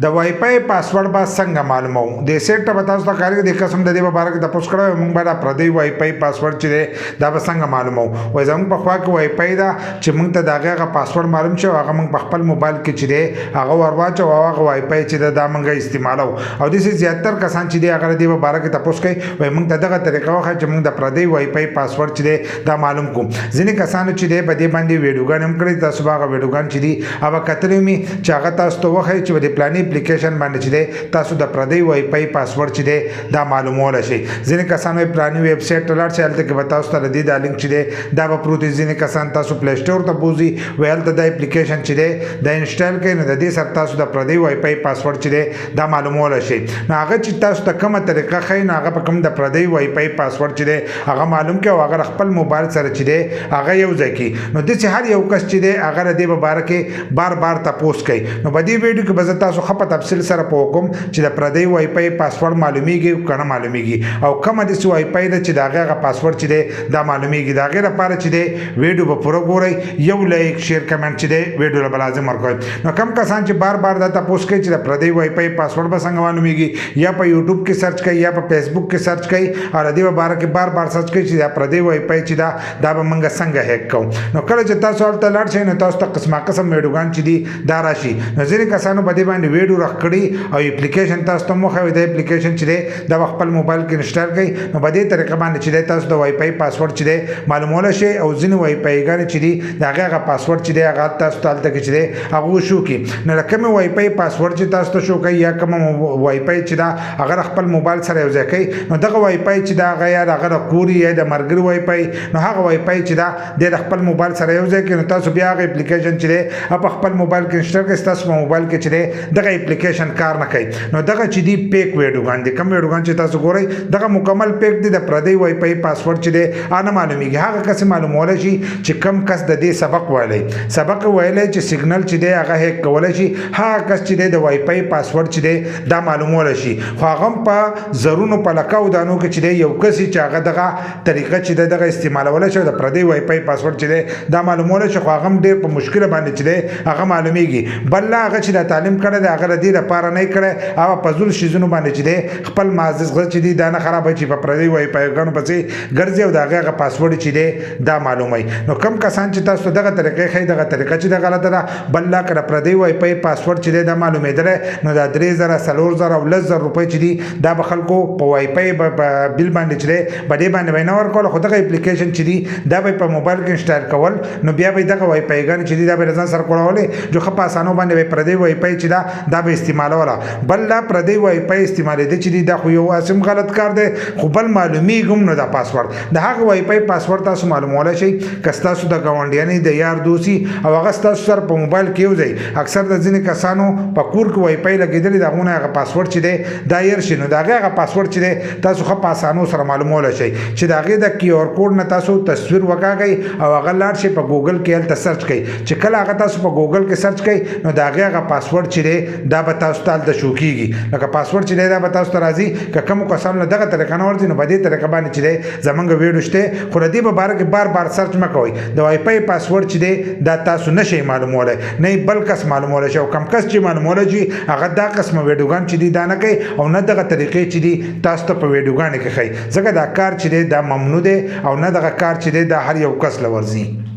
د وائی فای پاسورډ به څنګه معلومو د سیټ به تاسو ته کاری د قسم د دې په اړه کې تاسو کړو موږ به د پردي وائی فای پاسورډ چې دا به څنګه معلومو وای زموږ په خوا کې وائی فای دا چې موږ ته دغه پاسورډ معلوم شي هغه موږ په خپل موبایل کې چې دی هغه ورواچو هغه وائی فای چې دا موږ استعمالو او د سې زیاتره کسان چې دی هغه د دې په اړه کې تاسو کوي وای موږ ته دغه طریقه وخت چې موږ د پردي وائی فای پاسورډ چې دی دا معلوم کوم ځینې کسانو چې دی په دې باندې ویډیوګان هم کړی تاسو هغه ویډیوګان چې دی هغه کتلې می چې هغه تاسو ته وخت چې د پلاني اپلیکیشن باندې تاسو د پردي وائی فای پاسورډ چې دی دا معلومول شي ځینې کسانو پلاني ویب سټ ته لاړ شي هلته کې به تاسو ته د دې دا لینک چې دی دا به پروت ځینې کسان تاسو پلی سټور ته بوزي وای هلته د اپلیکیشن چې دی دا انسټال کړئ نو د دې سره تاسو د پردي وائی فای پاسورډ چې دی دا معلومول شي نو هغه چې تاسو ته کومه طریقه ښایي نو هغه په کوم د پردي وائی فای پاسورډ چې دی هغه معلوم کړئ او هغه خپل موبایل سره چې دی هغه یو ځای کړي نو داسې هر یو کس چې دی هغه د دې په باره کې بار بار تپوس کوي نو په دې ویډیو کې به زه تاسو ښه په تفصیل سره کوم چې د پردي وائی فای پاسورډ معلومیږي کنه معلومیږي او کومه د وائی فای د چې داغه پاسورډ چې دی دا معلومیږي داغه لپاره چې دی ویډیو په پوره ګورئ یو لایک شیر کمنټ چې دی ویډیو له لازم ورکوي نو کم کسان چې بار بار دا تاسو کوي چې د پردي وائی فای پاسورډ به څنګه معلومیږي یا په یوټیوب کې سرچ کوي یا په فیسبوک کې سرچ کوي او د دې لپاره کې بار بار سرچ کوي چې د پردي وائی فای چې دا به موږ څنګه هیک کوو نو کله چې تاسو ولته لاړ شئ نو تاسو ته قسمه قسم ویډیوګان چې دی دا راشي نو ځینې کسانو په دې باندې ویډیو راکړي او اپلیکیشن تاسو ته مخه وي د اپلیکیشن چې دی دا خپل موبایل کې انسټال کړئ نو په دې طریقه باندې چې دی تاسو د وائی فای پاسورډ چې دی معلومول شي او ځینې وائی فای ګانې چې دي د هغه پاسورډ چې دی هغه تاسو ته هلته کې چې دی هغه شو کړي نو کومه وائی فای پاسورډ چې تاسو ته شو کوي یا کومه وائی فای چې دا هغه خپل موبایل سره یو ځای کوي نو دغه وائی فای چې دا هغه یا هغه کوري یا د مرګري وائی فای نو هغه وائی فای چې دا د خپل موبایل سره یو ځای کوي نو تاسو بیا هغه اپلیکیشن چې دی په خپل موبایل کې انسټال کړئ تاسو په موبایل کې چې دی دغه اپلیکیشن کار نه کوي نو دغه چې دی پیک ویډیوګان دي کوم ویډیوګان چې تاسو ګورئ دغه مکمل پیک دی د پردي وائی فای پاسورډ چې دی نه معلومیږي هغه کس معلومول شي چې کم کس د دې سبق ویلی چې سیګنل چې دی هغه هیک کولی شي هغه کس چې دی د وائی فای پاسورډ چې دی دا معلومول شي خو هغه په زرونو په لکاو دانو کې چې دی یو کس چې هغه دغه طریقه چې دی دغه استعمالول شي د پردي وائی فای پاسورډ چې دی دا معلومول شي خو هغه ډېر په مشکل باندې چې دی هغه معلومیږي بل هغه چې د تعلیم کړی دی هغه د دې لپاره نه کړی هغه په زول شیزونو باندې چې دی خپل مازغه چې دی دا نه خراب چې په پردي وائی فای ګانو پسې ګرځي او دغه پاسورډ چې دی دا معلومای نو کم کسان چې تاسو دغه طریقې خې دغه طریقه چې د غلطه ده بل لا کړه پردي وائی فای پاسورډ چې دی دا معلومېدل نو دا 3000 4000 او 1000 روپۍ چې دی دا به خلکو په وائی فای بل باندې چې دی په دې باندې وینه ورکول خو دغه اپلیکیشن چې دی دا به په موبایل کې انسټال کول نو بیا به دغه وائی فای ګان چې دی دا به ځان سره کوړولې جو خپه اسانو باندې پردي وائی فای چې دا به استعمالوله بل لا پردي وائی فای استعمالېده چې دی دا خو یو اسم غلط کار دی خو بل معلومیږي نو دا پاسورډ د هغه وائی فای پاسورډ تاسو معلومولی شئ که ستاسو د ګاونډیانې د یار دوستي او هغه ستاسو سره په موبایل کې یو ځای اکثر د ځینې کسانو په کور کې وائی فای لګېدلي د هغو نه هغه پاسورډ چې دی دا هیر شي نو د هغې هغه پاسورډ چې دی تاسو ښه په اسانو سره معلومولی شئ چې د هغې د کیو آر کوډ نه تاسو تصویر وکاږئ او هغه لاړ شئ په ګوګل کې هلته سرچ کوئ چې کله هغه تاسو په ګوګل کې سرچ کوئ نو د هغې هغه پاسورډ چې دی دا به تاسو ته هلته شو کېږي لکه پاسورډ چې دی دا به تاسو ته راځي که کومو کسانو له دغه طریقه نه ورځي نو په دې طریقه باندې چې دی زمونږ ویډیو شته خو د دې په باره کې بار بار سرچ مه کوئ د وائی فای پاسورډ چې دی دا تاسو نشئ معلومولی نه بل کس معلومولی شي او کم کس چې معلومولی شي هغه دا قسمه ویډیوګان چې دی دا نه کوي او نه دغه طریقې چې دی تاسو ته په ویډیوګانو کې ښایي ځکه دا کار چې دی دا ممنوع دی او نه دغه کار چې دی دا هر یو کس له ورځي